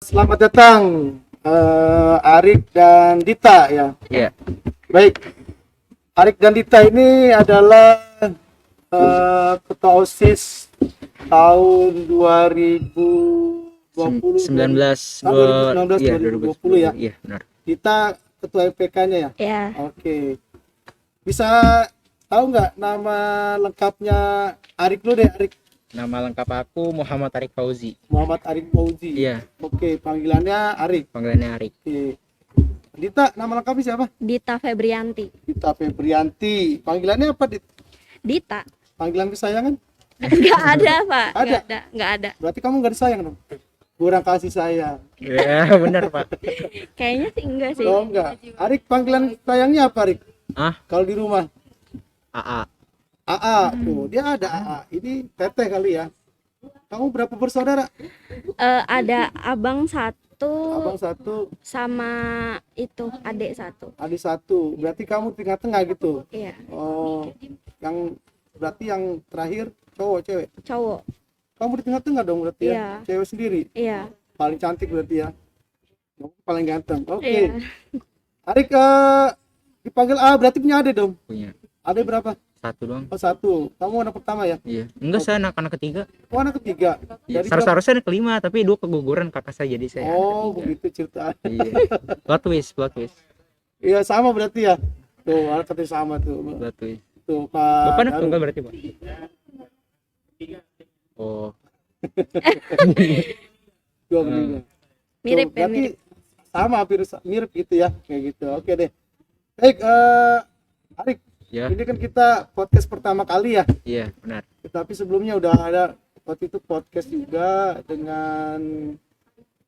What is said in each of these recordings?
selamat datang Arik dan Dita ya. Iya. Baik, Arik dan Dita ini adalah ketua OSIS tahun 2020, 19 2019, iya 2020 ya. Iya, benar. Dita ketua FPK-nya ya. Ya, Oke. Bisa tahu nggak nama lengkapnya Arik dulu deh, Arik? Nama lengkap aku Muhammad Arik Fauzi. Muhammad Arik Fauzi. Iya, Oke, panggilannya Arik. panggilannya Arik. Oke. Dita, nama lengkapnya siapa? Dita Febrianti. Dita Febrianti. Panggilannya apa, Dit? Dita. Panggilan kesayangan? Nggak ada, Pak. Ada? Nggak ada. Berarti kamu nggak disayang dong? Kurang kasih sayang. Iya, benar, Pak. Kayaknya sih enggak sih. Oh, enggak. Arik, panggilan sayangnya apa, Arik? Ah, Kalau di rumah? AA. AA. Tuh, dia ada AA. Ini teteh kali ya. Kamu berapa bersaudara? Ada abang satu Abang satu, sama itu adik satu. adik satu. Berarti kamu tengah-tengah gitu. Iya, Oh, berarti yang terakhir cowok, cewek. cowok. Kamu di tengah-tengah dong berarti ya? Iya. Cewek sendiri. Iya. Paling cantik berarti ya. Kamu paling ganteng. Oke. Iya. Arik dipanggil A berarti punya adik dong. Punya Adik berapa? satu doang. Oh, satu. Kamu anak pertama ya? Iya. Enggak, saya anak ketiga. Oh, anak ketiga. Iya. Jadi berapa? Seharusnya anak kelima, tapi dua keguguran kakak saya, jadi saya anak Oh, ketiga. begitu cerita. Iya. Plot twist. Iya, sama berarti ya. Tuh, anak ketiga sama tuh. Plot twist. Tuh, Pak. Bapak anak Daru. tunggal berarti, Pak? Oh, Dua ketiga. Mirip Tuh, ya, berarti mirip. sama hampir mirip gitu ya. Kayak gitu. Oke deh. Baik, Arik, ya. ini kan kita podcast pertama kali ya. Iya, benar. Tapi sebelumnya udah ada waktu itu podcast juga dengan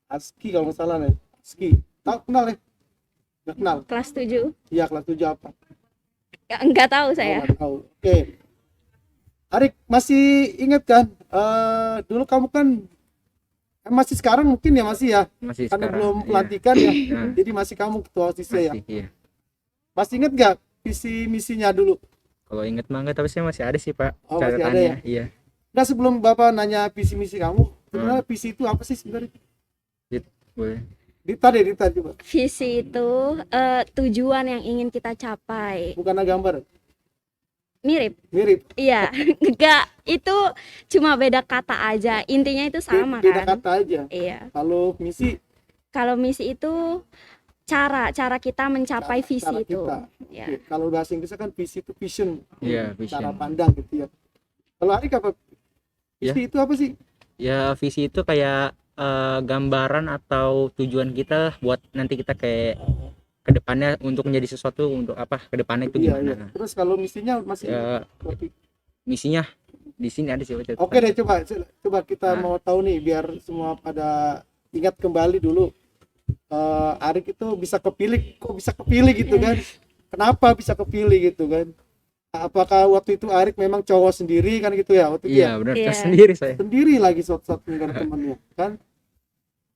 Aski kalau nggak salah nih. Aski, tahu kenal ya? Nggak kenal? Kelas 7. Iya, kelas 7 apa? Enggak tahu Oh, saya. nggak tahu. Oke. Arik, masih ingat kan? Dulu kamu kan masih sekarang mungkin ya masih ya? Masih Karena sekarang. belum Iya. pelantikan ya. Nah, Jadi masih kamu ketua OSIS-nya ya. masih, iya. Masih ingat nggak visi misinya dulu? Kalau inget mah enggak, tapi saya masih ada sih, Pak. Oh, masih ada Catatannya. ya? Iya. Nah, sebelum Bapak nanya visi misi kamu, sebenarnya visi itu apa sih sebenarnya? Boleh. Dita coba. Visi itu tujuan yang ingin kita capai. Bukan gambar. Mirip. Mirip. Iya, enggak. Itu cuma beda kata aja. Intinya itu sama Beda kan? kata aja. Iya. Kalau misi Kalau misi itu cara kita mencapai visi cara itu. kita. Ya. Oke, kalau bahasa Inggrisnya kan visi itu vision. Iya, vision. Cara pandang gitu ya. Kalau Arik apa? Ya. Visi itu apa sih? Ya, visi itu kayak gambaran atau tujuan kita buat nanti kita kayak ke depannya untuk menjadi sesuatu, untuk apa ke depannya itu Iya, gimana. iya. Terus kalau misinya masih Ya, misinya di sini ada sih, Pak. Oke deh, coba kita Nah. mau tahu nih biar semua pada ingat kembali dulu. Arik itu bisa kepilih, kok bisa kepilih gitu kan? Kenapa bisa kepilih gitu kan? Apakah waktu itu Arik memang cowok sendiri kan gitu ya waktu itu ya? Iya, benar. Iya. Sendiri saya. Sendiri lagi satu-satunya kan temannya kan?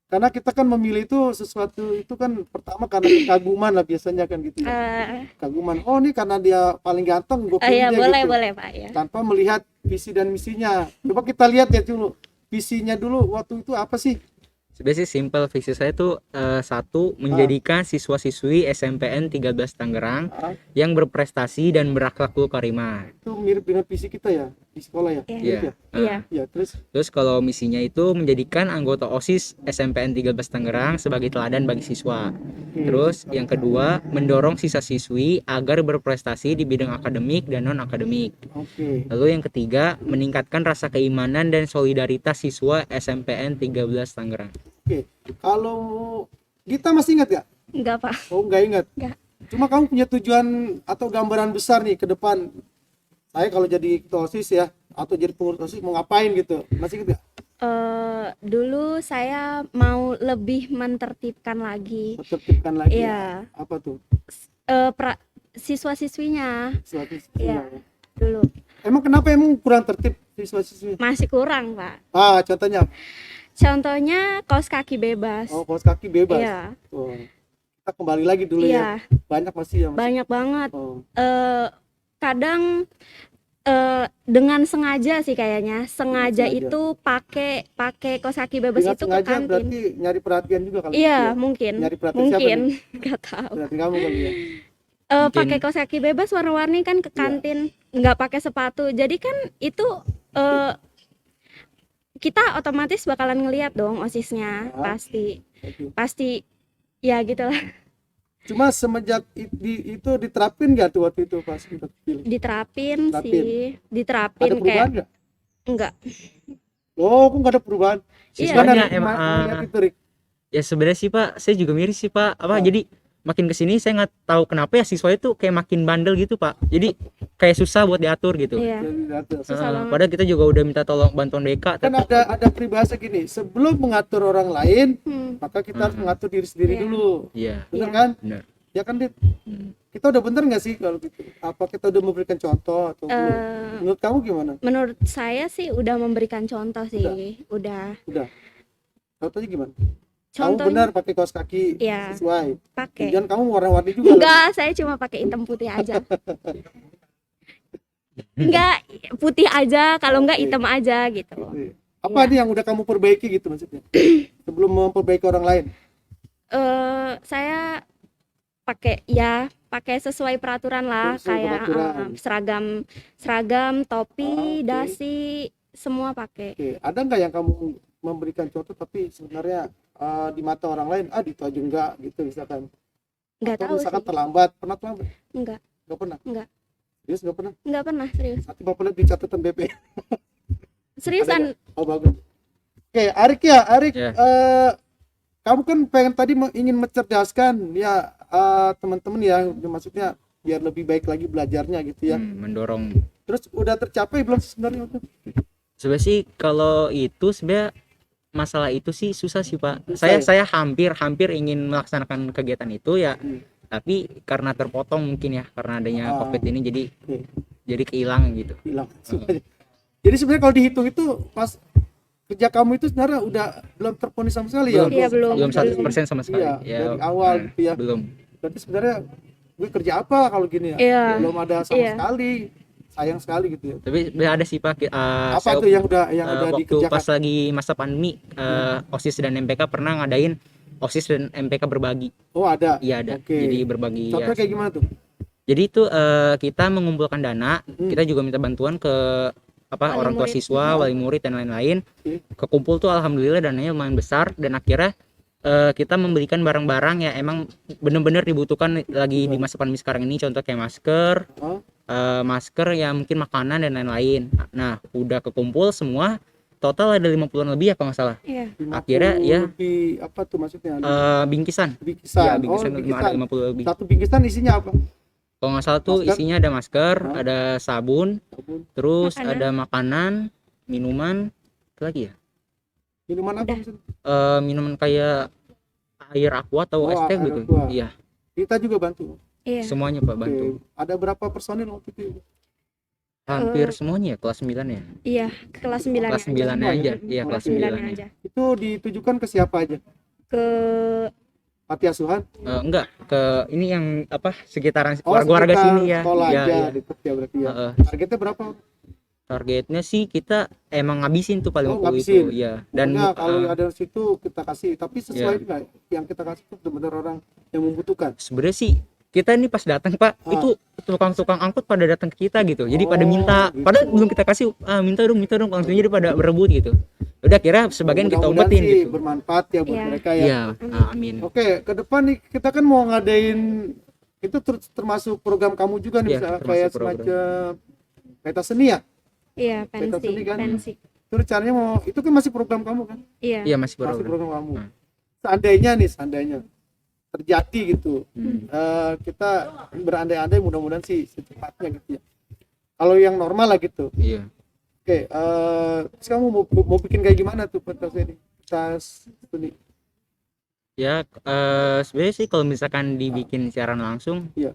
Karena kita kan memilih itu sesuatu itu kan pertama karena kekaguman lah biasanya kan gitu ya. Kaguman. Oh, ini karena dia paling ganteng gue pilih Iya, dia boleh gitu. boleh Pak ya. Tanpa melihat visi dan misinya. Coba kita lihat ya dulu. Visinya dulu waktu itu apa sih? Sebenarnya sih simple, visi saya tuh satu, menjadikan siswa-siswi SMPN 13 Tangerang Ah, yang berprestasi dan berakhlakul karimah. itu mirip dengan visi kita ya di sekolah ya. Iya. Mirip ya? Iya. Ya, terus Terus kalau misinya itu menjadikan anggota OSIS SMPN 13 Tangerang sebagai teladan bagi siswa. Terus yang kedua, mendorong siswa-siswi agar berprestasi di bidang akademik dan non-akademik. oke. Lalu yang ketiga, meningkatkan rasa keimanan dan solidaritas siswa SMPN 13 Tangerang. Oke. Kalau Dita masih ingat gak? Enggak Pak. Oh, nggak ingat. Nggak. Cuma kamu punya tujuan atau gambaran besar nih ke depan. Saya kalau jadi ketua OSIS ya atau jadi pengurus OSIS mau ngapain gitu. Masih ingat gak? Dulu saya mau lebih mentertibkan lagi. Tertibkan lagi. Iya. Apa tuh? Siswa-siswinya Suatu Iya. dulu Emang kenapa emang kurang tertib siswa-siswi? masih kurang Pak. Contohnya. Contohnya kaos kaki bebas. Oh, kaos kaki bebas. Iya. Oh. Kita kembali lagi dulu ya. Iya. Banyak masih yang Banyak banget. Oh. Kadang dengan sengaja sih kayaknya. Sengaja Sengaja. itu pakai kaos kaki bebas Dengan itu ke sengaja kantin. berarti nyari perhatian juga kali Iya, ya. mungkin. Nyari perhatian siapa Mungkin. nih? Nggak tahu. Berarti kamu kali ya. Mungkin. Pakai kaos kaki bebas warna-warni kan ke Iya. kantin, nggak pakai sepatu. Jadi kan itu eh, kita otomatis bakalan ngelihat dong OSISnya, Ah. pasti Oke. pasti ya gitu lah. Cuma semenjak itu diterapin nggak tuh waktu itu pas kita pilih? Diterapin Terapin. sih, diterapin Ada perubahan kayak nggak? enggak. Oh, kok nggak ada perubahan? Iya. Gimana Siswanya Rik, emang ngeliat itu, Rik? ya sebenarnya sih Pak, saya juga miris sih Pak. Apa Ah. jadi makin kesini saya nggak tahu kenapa ya siswa itu kayak makin bandel gitu Pak. Jadi kayak susah buat diatur gitu. Iya. Susah banget. Padahal kita juga udah minta tolong bantuan BK, Kan tetap ada peribahasa gini, sebelum mengatur orang lain, maka kita harus mengatur diri sendiri Iya. dulu. iya Bener Iya. kan? benar. Ya kan, Dit? Hmm. Kita udah bener nggak sih kalau gitu? Apa kita udah memberikan contoh atau belum? Eh, Menurut kamu gimana? menurut saya sih udah memberikan contoh sih, udah. Udah. Contohnya gimana? Kamu Contohnya benar pakai kaos kaki Iya. sesuai. pakai. Jangan kamu warna-warni juga. lah. Enggak, saya cuma pakai hitam putih aja. Enggak, putih aja, kalau enggak Oke. hitam aja gitu. Apa Iya. nih yang udah kamu perbaiki gitu maksudnya? Sebelum memperbaiki orang lain. Saya pakai sesuai peraturan lah, Sesuai kayak peraturan. seragam, topi, Oke. dasi, semua pakai. Oke, ada nggak yang kamu memberikan contoh tapi sebenarnya di mata orang lain, itu aja enggak gitu misalkan. Enggak Atau tahu misalkan sih. terlambat, pernah terlambat? Enggak, Nggak pernah? Enggak. Serius nggak pernah? enggak pernah, serius. Nanti Bapak lihat di catatan BP. Seriusan. Oh bagus. Oke, Arik ya, Arik, Ya. kamu kan pengen tadi ingin mencerdaskan ya teman-teman ya, maksudnya biar lebih baik lagi belajarnya gitu ya. Mendorong. Terus udah tercapai belum sih sebenarnya? Sebenarnya sih kalau itu sebenarnya masalah itu sih susah sih Pak. Susah Saya hampir ingin melaksanakan kegiatan itu ya, Hmm. tapi karena terpotong mungkin ya karena adanya Ah. COVID ini Oke, jadi kehilangan gitu. hilang semuanya. Jadi sebenarnya kalau dihitung itu pas kerja kamu itu sebenarnya udah belum terpenuhi sama sekali ya? Iya, belum. Belum Belum. 100% sama sekali. Iya, Ya, dari awal gitu ya. belum. Berarti sebenarnya gue kerja apa kalau gini ya? Iya. Belum ada sama Iya. sekali. Sayang sekali gitu ya. Tapi ada sih Pak. Apa Saya, tuh yang udah waktu dikerjakan? pas lagi masa pandemi, OSIS dan MPK pernah ngadain OSIS dan MPK berbagi. Oh, ada. Iya ada. Oke. Jadi berbagi ya. Contohnya kayak gimana tuh? Jadi itu kita mengumpulkan dana, kita juga minta bantuan ke Wali orang tua murid. siswa, wali murid dan lain-lain. Oke. Kekumpul tuh alhamdulillah dananya lumayan besar dan akhirnya kita memberikan barang-barang yang emang benar-benar dibutuhkan lagi di masa pandemi sekarang ini, contoh kayak masker, Oh, masker ya mungkin makanan dan lain-lain. Nah, udah kekumpul semua, total ada 50-an lebih ya kalau nggak salah. Iya. 50 Akhirnya, ya. lebih apa tuh maksudnya? Bingkisan. Bingkisan. Ya, Oh, bingkisan ada bingkisan. 50 lebih. Satu bingkisan isinya apa? Kalau nggak salah tuh Masker? isinya ada masker, Hah? ada sabun, Sabun. terus Makanan. ada makanan, minuman, apa lagi ya? Minuman apa? Udah. maksudnya? Minuman kayak air aqua atau Oh, es teh air gitu. aqua. Iya, Kita juga bantu. Iya. semuanya Pak bantu. Oke. Ada berapa personil waktu itu? Hampir semuanya ya, kelas 9 ya. Iya, kelas 9 Kelas 9 aja. Iya, kelas 9 9 aja. aja. Itu ditujukan ke siapa aja? Ke Panti asuhan? Enggak, ke ini yang apa sekitaran Oh, warga sekitar sini ya. Sekolah Iya, aja iya. deket ya berarti ya. Heeh. Targetnya berapa? Targetnya sih kita emang ngabisin tuh paling Oh, waktu ngabisin. itu, iya. Dan Pokoknya kalau ada di situ kita kasih, tapi sesuai Iya. nggak yang kita kasih itu benar-benar orang yang membutuhkan. sebenarnya sih kita ini pas datang Pak, Ah. itu tukang-tukang angkut pada datang ke kita gitu. Jadi pada Oh, minta, gitu. padahal belum kita kasih, minta dong, langsung jadi pada berebut gitu. Udah kira sebagian kita Mudah-mudahan obatin sih gitu. bermanfaat ya buat Iya. mereka ya. Iya, amin. Oke, ke depan nih kita kan mau ngadain itu termasuk program kamu juga nih, Iya, misalnya termasuk kayak program. semacam pentas seni ya. iya Pentas pensi, seni kan? pensi. Itu rencananya mau itu kan masih program kamu kan? Iya. Iya, masih Masih program. program kamu. Hmm. Seandainya terjadi gitu. Hmm. Kita berandai-andai mudah-mudahan sih secepatnya gitu ya. Kalau yang normal lah gitu. Iya. Oke, terus kamu mau bikin kayak gimana tuh pentas ini? Pentas seni. Ya, sebenarnya sih kalau misalkan dibikin siaran langsung, Iya.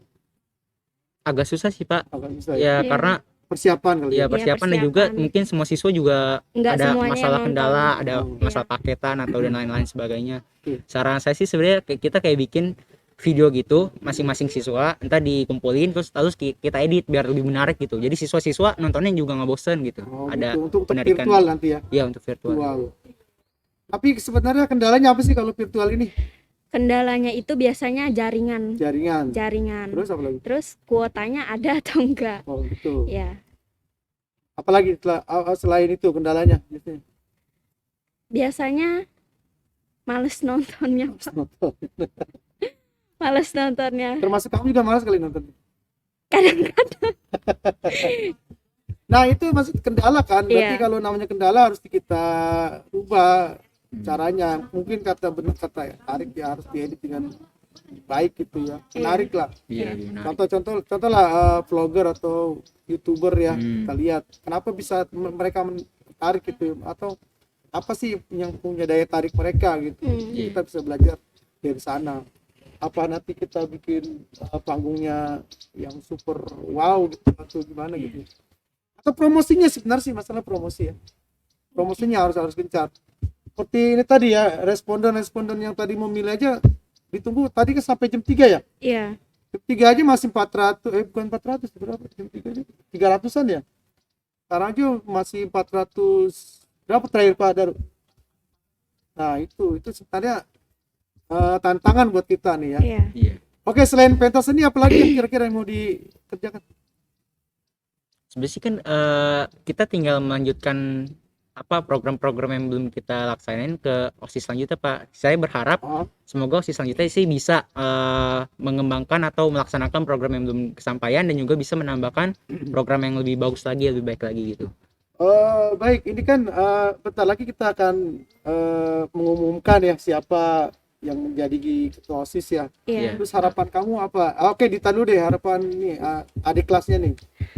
agak susah sih Pak. Akan bisa ya. Ya, Iya. karena Persiapan kali ya ya. persiapan dan juga persiapan. mungkin semua siswa juga Enggak ada semuanya masalah yang kendala, nonton. ada Hmm. masalah paketan atau dan lain-lain sebagainya. Oke. Saran saya sih sebenarnya kita kayak bikin video gitu masing-masing siswa, entar dikumpulin terus kita edit biar lebih menarik gitu. Jadi siswa-siswa nontonnya juga nggak bosen gitu. Oh, Ada gitu. Untuk penarikan. virtual nanti ya. Ya, untuk virtual. Virtual. Tapi sebenarnya kendalanya apa sih kalau virtual ini? Kendalanya itu biasanya jaringan. Jaringan. Jaringan. Terus apa lagi? Terus kuotanya ada atau enggak? Oh, gitu. Ya. Apalagi selain itu kendalanya biasanya? Biasanya males nontonnya. Males nontonnya. Termasuk kamu juga malas kali nonton. Kadang-kadang. Nah, itu maksud kendala kan. Berarti Iya. kalau namanya kendala harus kita rubah caranya. Mungkin benar kata Arik ya, harus diedit dengan baik gitu ya. Menarik lah. Iya, lebih menarik. Contoh lah vlogger atau YouTuber ya. Hmm. Kita lihat kenapa bisa mereka menarik gitu, atau apa sih yang punya daya tarik mereka gitu. Iya. Kita bisa belajar dari sana. Apa nanti kita bikin panggungnya yang super wow gitu atau gimana gitu. Atau promosinya sebenarnya sih, masalah promosi ya. Promosinya harus gencar. Seperti ini tadi ya, responden yang tadi memilih aja ditunggu tadi kan sampai jam 3 ya. Iya. Jam 3 aja masih 400, bukan 400, berapa? Jam 3 aja 300-an ya. Sekarang aja masih 400 berapa terakhir Pak Daru? Nah, itu sebenarnya tantangan buat kita nih ya. Iya. Iya. Oke, selain pentas ini apalagi yang kira-kira yang mau dikerjakan? Sebenarnya sih kan kita tinggal melanjutkan apa program-program yang belum kita laksanain ke OSIS selanjutnya Pak. Saya berharap Oh, semoga OSIS selanjutnya sih bisa mengembangkan atau melaksanakan program yang belum kesampaian dan juga bisa menambahkan program yang lebih bagus lagi, lebih baik lagi gitu. baik, ini kan bentar lagi kita akan mengumumkan ya siapa yang menjadi ketua OSIS ya. Iya. Terus harapan kamu apa? Oke, Dita dulu deh, harapan nih adik kelasnya nih.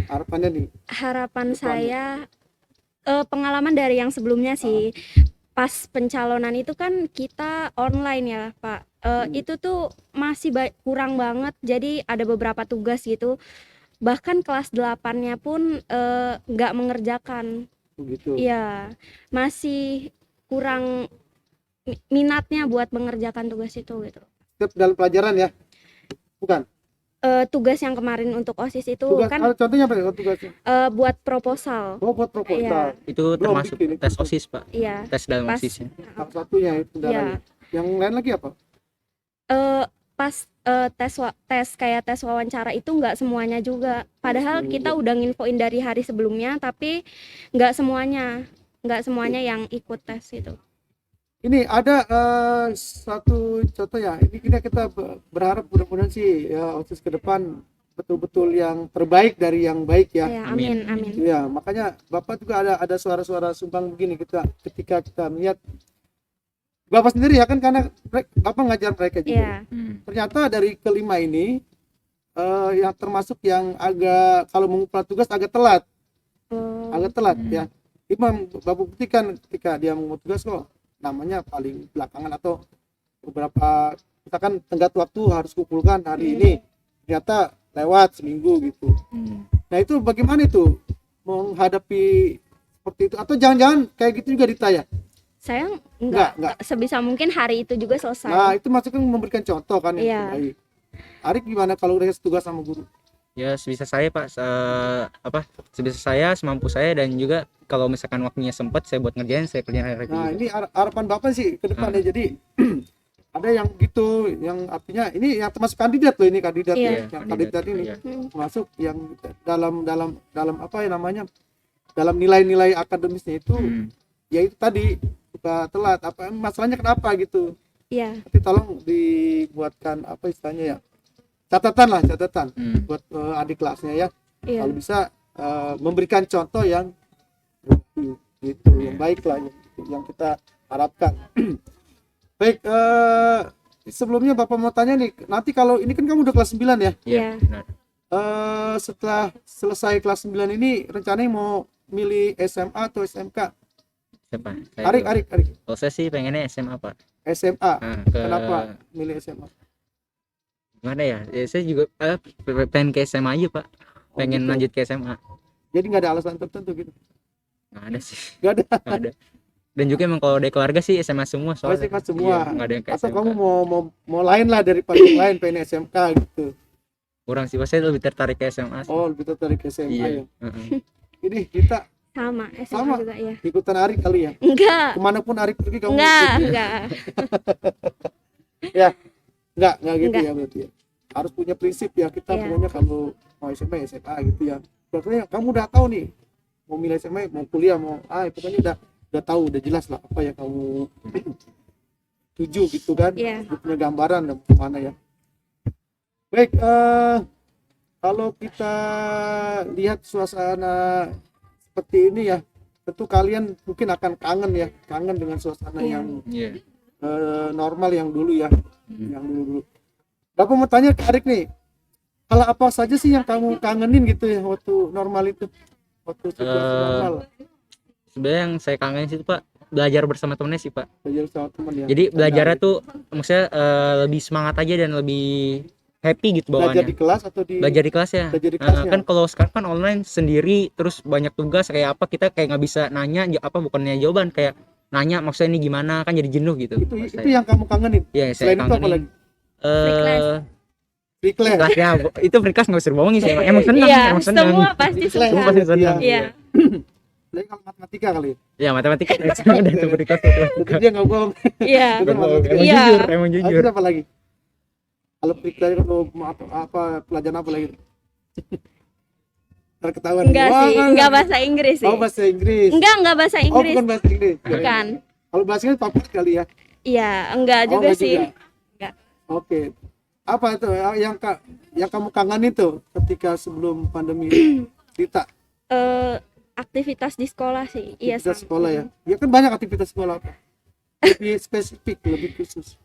Harapannya nih. Harapan Depannya. saya pengalaman dari yang sebelumnya sih. Pas pencalonan itu kan kita online ya, Pak. Itu tuh masih kurang banget. Jadi ada beberapa tugas gitu. Bahkan kelas 8-nya pun nggak mengerjakan. Begitu. Iya, masih kurang minatnya buat mengerjakan tugas itu gitu. Setiap dalam pelajaran ya. Bukan. Tugas yang kemarin untuk OSIS itu Tugas kan contohnya apa ya tugasnya? buat proposal. Oh, buat proposal. Itu Belum termasuk bikin itu. tes OSIS Pak. Iya. Tes dalam Pas OSISnya. Salah satunya itu kendalanya. Yang lain lagi apa? pas tes kayak tes wawancara itu nggak semuanya juga. Padahal kita udah nginfoin dari hari sebelumnya, tapi nggak semuanya yang ikut tes itu. Ini ada satu contoh ya. Ini kita berharap mudah-mudahan sih ya OSIS ke depan betul-betul yang terbaik dari yang baik ya. Ya, Amin. amin. Ya, makanya Bapak juga ada suara-suara sumbang begini ketika kita melihat Bapak sendiri ya kan, karena Bapak ngajar mereka juga. Iya. Ternyata dari kelima ini yang termasuk yang agak kalau mengumpulkan tugas agak telat ya. Imam Bapak buktikan ketika dia mengumpulkan tugas kok namanya paling belakangan atau beberapa misalkan tenggat waktu harus kumpulkan hari ini ternyata lewat seminggu gitu. Nah, itu bagaimana itu menghadapi seperti itu, atau jangan-jangan kayak gitu juga ditanya? Saya Enggak. sebisa mungkin hari itu juga selesai. Nah, itu maksudnya memberikan contoh kan yang Iya. terbaik. Arik gimana kalau udah tugas sama guru? Ya sebisa saya Pak, sebisa saya, semampu saya, dan juga kalau misalkan waktunya sempat saya buat ngerjain, saya kerjain hari-hari. Nah, ini harapan Bapak sih ke depannya. Jadi ada yang gitu, yang artinya ini yang termasuk kandidat loh, ini kandidat Iya. yang kandidat ini Iya. masuk yang dalam apa ya namanya, dalam nilai-nilai akademisnya itu ya itu tadi suka telat. Apa masalahnya kenapa gitu? Iya. Nanti tolong dibuatkan apa istilahnya ya, catatan buat adik kelasnya ya. Iya. Kalau bisa memberikan contoh yang gitu, yang baik lah yang kita harapkan. Baik, sebelumnya Bapak mau tanya nih, nanti kalau ini kan kamu udah kelas 9 ya, Iya. Benar. setelah selesai kelas 9 ini rencananya mau milih SMA atau SMK? Siapa? Arik. Kalau saya sih pengennya SMA Pak. SMA. Nah, Kenapa milih SMA? Gimana ya? Saya juga pengen ke SMA aja Pak. Pengen gitu. lanjut ke SMA. Jadi nggak ada alasan tertentu gitu? Nggak ada sih. Nggak ada. Nggak ada. Dan juga emang kalau dari keluarga sih SMA semua Oh, soalnya. SMA semua. Iya, nggak ada yang ke Atau SMK. kamu mau lain lah daripada yang lain, pengen SMK gitu. Kurang sih, saya lebih tertarik ke SMA sih. Oh, lebih tertarik ke SMA Iya. ya. Heeh. Ini kita Sama SMA Sama. juga ya. ikutan Ari kali ya. Enggak. Kemanapun Ari pergi kamu Enggak, ikut ya? enggak. Enggak gitu Enggak. ya berarti ya. Harus punya prinsip ya, kita Iya. pokoknya kalau mau SMA ya SMA gitu ya. Berarti kamu udah tahu nih mau milih SMA, mau kuliah, mau pokoknya udah tahu, udah jelas lah apa yang kamu tuju gitu kan. Iya. Udah punya gambaran dan kemana ya. Baik, kalau kita lihat suasana seperti ini ya, tentu kalian mungkin akan kangen dengan suasana Iya. yang Iya. normal yang dulu ya, Hmm. yang dulu. Bapak mau tanya ke Arik nih, kalau apa saja sih yang kamu kangenin gitu ya waktu normal itu, waktu situasi normal, Sebenarnya yang saya kangen sih Pak, belajar bersama temennya sih Pak. belajar sama teman ya. Jadi belajarnya Menarik. tuh maksudnya lebih semangat aja dan lebih happy gitu Belajar bawaannya. di kelas atau di Belajar di kelas ya. belajar di kelasnya? Kan kalau sekarang kan online sendiri, terus banyak tugas kayak apa, kita kayak nggak bisa nanya bukannya jawaban, kayak nanya maksudnya ini gimana, kan jadi jenuh gitu. itu yang kamu kangenin. Ya, Selain saya itu apa kangenin. lagi? Free class. Free class. Kelasnya itu free class nggak usah bohongin sih, emang senang, Iya, emang senang. semua pasti Free class. suka. Semua pasti senang. Iya. Lagi kalau matematika kali. Ya matematika sekarang udah itu free class. Berarti dia nggak bohong. Iya. Bener, matematika. Emang Iya. jujur, emang jujur. Terus apa lagi? Kalau free class kalau apa pelajaran apa lagi? Terketahuan. Enggak Wah, sih, enggak bahasa Inggris sih. Oh, bahasa Inggris. Enggak bahasa Oh, Inggris. bukan bahasa Inggris. Bukan. Kalau bahasa Inggris favorit kali ya. Iya, enggak Oh, juga enggak sih. juga. Enggak. Oke. Apa itu yang kamu kangen itu ketika sebelum pandemi ini? Cerita Aktivitas di sekolah sih. Iya, aktivitas sama. sekolah ya. Ya kan banyak aktivitas sekolah apa? Lebih spesifik, lebih khusus.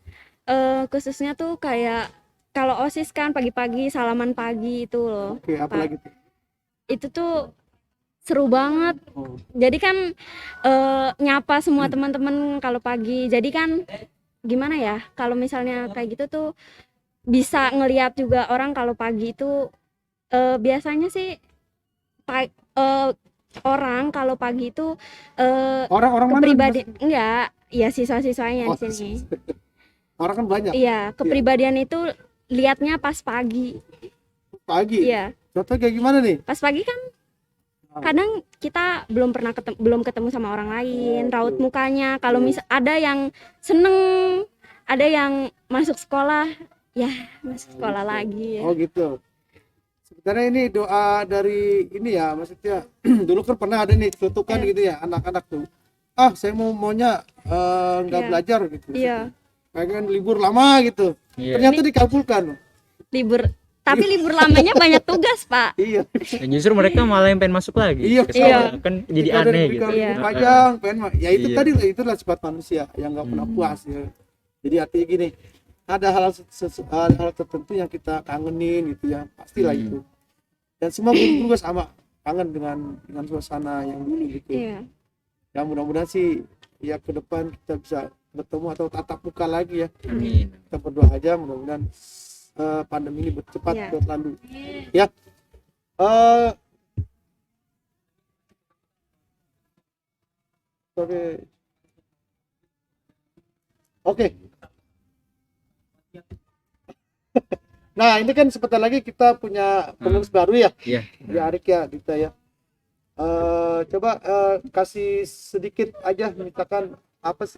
Khususnya tuh kayak kalau OSIS kan pagi-pagi salaman pagi itu loh. Oke, apa lagi tuh? Itu tuh seru banget. Oh, Jadi kan nyapa semua teman-teman kalau pagi. Jadi kan gimana ya? Kalau misalnya kayak gitu tuh bisa ngelihat juga orang kalau pagi itu biasanya sih orang kalau pagi itu orang-orang mana? kepribadian enggak, ya siswa-siswanya Oh, di sini. orang kan banyak. Iya, kepribadian itu lihatnya pas pagi. Pagi. Iya, Contoh kayak gimana nih? pas pagi kan kadang kita belum ketemu sama orang lain, raut mukanya. Kalau ada yang seneng, ada yang masuk sekolah, ya masuk sekolah lagi ya. Oh gitu. Sebenarnya ini doa dari ini ya, maksudnya dulu kan pernah ada nih celutukan gitu ya anak-anak tuh. Saya maunya nggak Iya. belajar gitu. Iya, Pengen libur lama gitu. Iya. Ternyata dikabulkan. libur. Tapi libur lamanya banyak tugas, Pak. Iya. Dan justru mereka malah yang pengen masuk lagi. Iya. ke sekolah. Iya. Kan jadi Jika aneh dari gitu. Iya. libur panjang, ya itu Iya. tadi lah, itulah sifat manusia yang nggak pernah puas ya. Jadi artinya gini, ada hal tertentu yang kita kangenin gitu ya, pastilah itu. Dan semua guru juga sama kangen dengan suasana yang dulu gitu. Iya. Ya mudah-mudahan sih ya ke depan kita bisa bertemu atau tatap muka lagi ya. Amin. Kita berdoa aja mudah-mudahan pandemi ini cepat Iya. berlalu. Ya. Oke. Nah, ini kan sebentar lagi kita punya pengurus baru ya. Iya. Ya Arik ya, Dita ya. Coba kasih sedikit aja misalkan apa sih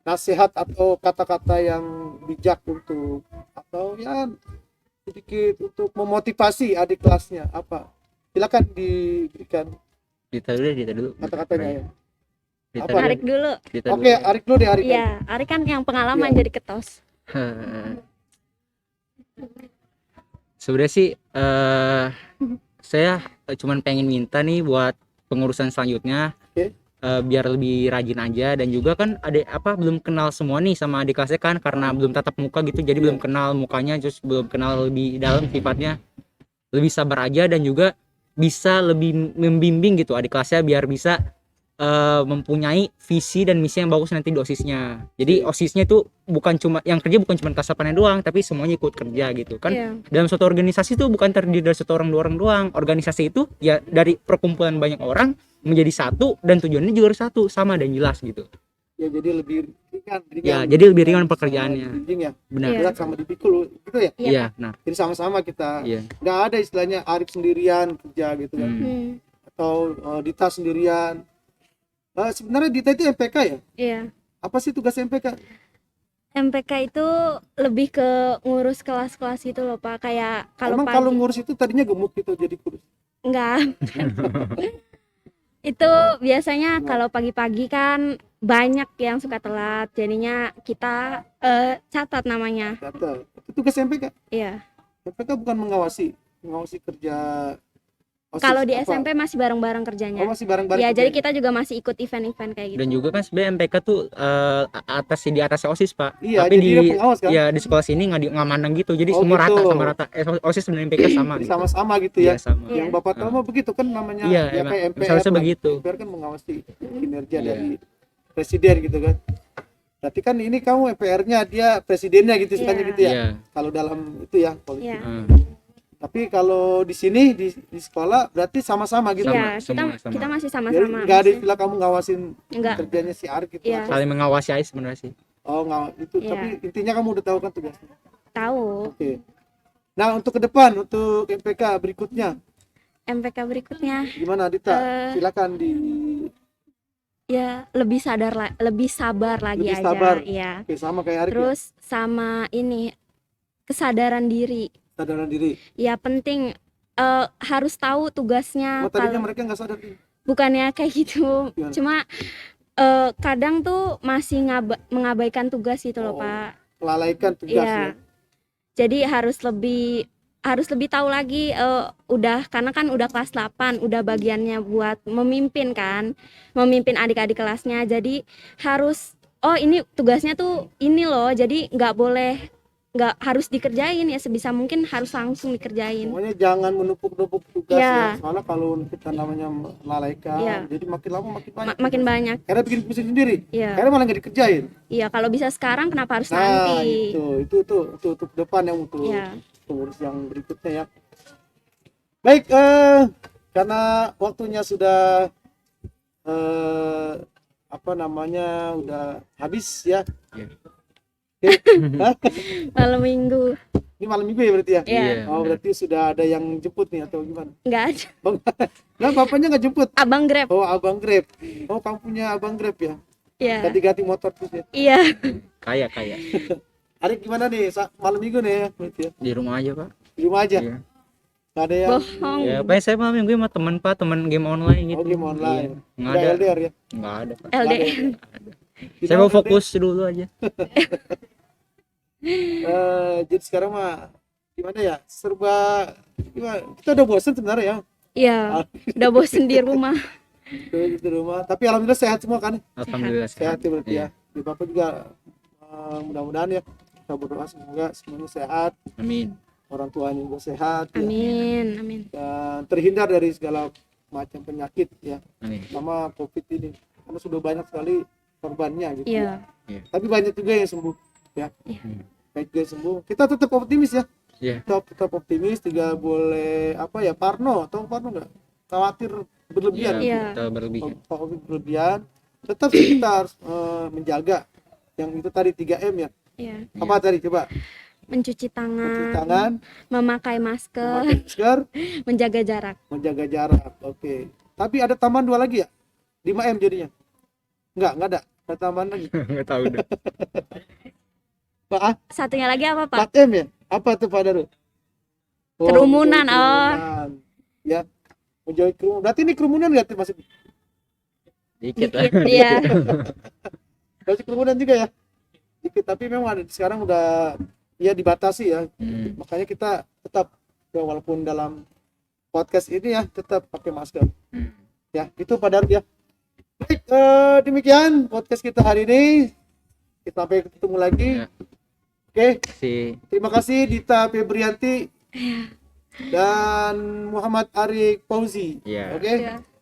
nasihat atau kata-kata yang bijak untuk atau ya sedikit untuk memotivasi adik kelasnya apa? Silakan diberikan Dita dulu. kata-katanya ya. Dita Apa? dulu. Arik dulu. Dita Oke, dulu. Arik dulu deh Arik. Iya, Arik kan yang pengalaman Iya. jadi ketos. Sebenarnya sih saya cuman pengen minta nih buat pengurusan selanjutnya. Oke. Biar lebih rajin aja, dan juga kan belum kenal semua nih sama adik kelasnya kan, karena belum tatap muka gitu, jadi belum kenal mukanya, terus belum kenal lebih dalam sifatnya. Lebih sabar aja dan juga bisa lebih membimbing gitu adik kelasnya biar bisa mempunyai visi dan misi yang bagus nanti di OSISnya. Jadi OSISnya itu bukan cuma yang kerja, bukan cuma kasapannya doang, tapi semuanya ikut kerja gitu kan. Iya. Dalam suatu organisasi itu bukan terdiri dari satu orang dua orang doang. Organisasi itu ya dari perkumpulan banyak orang menjadi satu dan tujuannya juga harus satu, sama dan jelas gitu. Ya jadi lebih ringan, Ya, jadi lebih ringan pekerjaannya. ya. Benar. Iya. Berat sama dipikul gitu ya. Iya, Iya, Pak. nah, Jadi sama-sama kita. iya. Nggak ada istilahnya Arif sendirian kerja gitu kan. Hmm, Atau Dita sendirian. Sebenarnya Dita itu MPK ya? iya. Apa sih tugas MPK? MPK itu lebih ke ngurus kelas-kelas gitu loh Pak. Kayak kalau Emang pagi kalau ngurus itu tadinya gemuk gitu jadi kurus. enggak. Itu biasanya kalau pagi-pagi kan banyak yang suka telat. Jadinya kita catat namanya. Kata. Itu tugas MPK. Iya. MPK bukan mengawasi kerja OSIS Kalau di apa? SMP masih bareng-bareng Oh, kerjanya. masih bareng-bareng. Ya, kerja. jadi kita juga masih ikut event-event kayak gitu. Dan juga kan sebenarnya MPK tuh di atas OSIS, Pak. Iya, Tapi jadi dia pengawas kan? ya di sekolah sini nggak mandang gitu. Jadi Oh, semua gitu. rata sama rata. OSIS dan MPK sama Jadi gitu. sama-sama gitu Iya, ya. sama. Iya. Yang Bapak tahu mah begitu kan namanya Iya, ya emang. kayak MPR. Seharusnya lah. begitu. MPR kan mengawasi kinerja Iya. dari presiden gitu kan. Berarti kan ini kamu MPR-nya, dia presidennya gitu istilahnya Iya. gitu ya. Iya. Kalau dalam itu ya politik. Iya. Tapi kalau di sini di sekolah berarti sama-sama gitu. Sama, Iya, semua sama. kita masih Jadi sama-sama. nggak ada Masih- istilah kamu ngawasin Enggak. kerjanya si Arif gitu. Iya. Saling mengawasi aja sebenarnya sih. Oh, nggak itu. Iya. Tapi intinya kamu udah tahu kan tugasnya. Tahu. Oke. Nah, untuk ke depan untuk MPK berikutnya MPK berikutnya gimana Dita? Silakan di ya lebih sabar lagi Lebih aja. sabar. Iya. Oke, sama kayak Arif ya, Terus sama ini kesadaran diri. sadaran diri. Ya penting harus tahu tugasnya. Oh, tadinya Kalau mereka nggak sadar nih. bukannya kayak gitu, Gimana? cuma kadang tuh masih mengabaikan tugas gitu loh Oh, Pak. Melalaikan tugas ya. Iya. Jadi harus lebih tahu lagi udah karena kan udah kelas 8, udah bagiannya buat memimpin kan. Memimpin adik-adik kelasnya. Jadi harus ini tugasnya tuh ini loh. Jadi nggak harus dikerjain ya, sebisa mungkin harus langsung dikerjain. Pokoknya jangan menumpuk-numpuk tugas Iya. ya. Soalnya kalau kita namanya melalaikan, Iya. jadi makin lama makin banyak. Makin banyak. Karena bikin pusing sendiri. Iya. Karena malah nggak dikerjain. Iya, kalau bisa sekarang kenapa harus Nah, nanti? itu untuk depan yang untuk Iya. pengurus yang berikutnya ya. Baik, karena waktunya sudah apa namanya udah habis ya. Iya. Oke. Hah? Malam minggu. Ini malam minggu ya berarti ya? Iya. Oh, berarti sudah ada yang jemput nih atau gimana? Nggak ada. Nah, bapaknya nggak jemput. Abang Grab. Oh, abang Grab. Oh, kamu punya abang Grab ya? Iya. Ganti-ganti motor terus ya. Iya. Kaya. Adik gimana nih? Malam minggu nih ya? Berarti ya? Di rumah aja, Pak. Di rumah aja? Iya. Nggak ada yang Bohong. Ya, Pak, saya malam minggu sama teman, Pak, teman game online gitu. oh, game online. Iya. Nggak Nggak ada. LDR ya? Nggak ada, Pak. LDR. Di Saya mau mana fokus dulu aja. jadi sekarang mah gimana ya? Serba gimana? Kita udah bosen sebenarnya ya. Iya. Udah bosen di rumah. Di rumah. Tapi alhamdulillah sehat semua kan? Alhamdulillah Sehat sehat. ya berarti Iya. ya. Di Bapak juga mudah-mudahan ya. Kita berdoa semoga semuanya sehat, Amin. orang tuanya juga sehat ya. Amin. Amin. Dan terhindar dari segala macam penyakit ya, Amin. sama COVID ini. Karena sudah banyak sekali korbannya gitu. Iya. Tapi banyak juga yang sembuh ya. Iya. Baik juga yang sembuh. Kita tetap optimis ya. Iya. Tetap optimis, tidak boleh apa ya parno nggak khawatir berlebihan. Iya. Kita berlebihan. COVID berlebihan. Tetap sih kita harus menjaga yang itu tadi 3M ya. Iya. Apa tadi coba? Mencuci Cuci tangan, tangan, memakai masker, memakai masker, menjaga jarak. menjaga jarak. Oke. Tapi ada tambahan 2 lagi ya? 5M jadinya. Enggak ada. Ada tambahan lagi. Nggak tahu deh. Pak, Satunya lagi apa, Pak? 4M ya? Apa tuh Pak Daru? Oh, Kerumunan, menjauhi kerumunan. Ya. Menjauhi kerumunan. Berarti ini kerumunan enggak tuh masuk? Dikit lah. Dikit, iya. Masuk kerumunan juga ya? Dikit, tapi memang ada sekarang udah ya dibatasi ya. Hmm. Makanya kita tetap ya, walaupun dalam podcast ini ya tetap pakai masker. Ya, itu Pak Daru ya. Baik, demikian podcast kita hari ini. Kita sampai ketemu lagi. Ya. Oke. Terima kasih. Terima kasih Dita Febrianti dan Muhammad Arik Fauzi. Ya. Oke. Iya.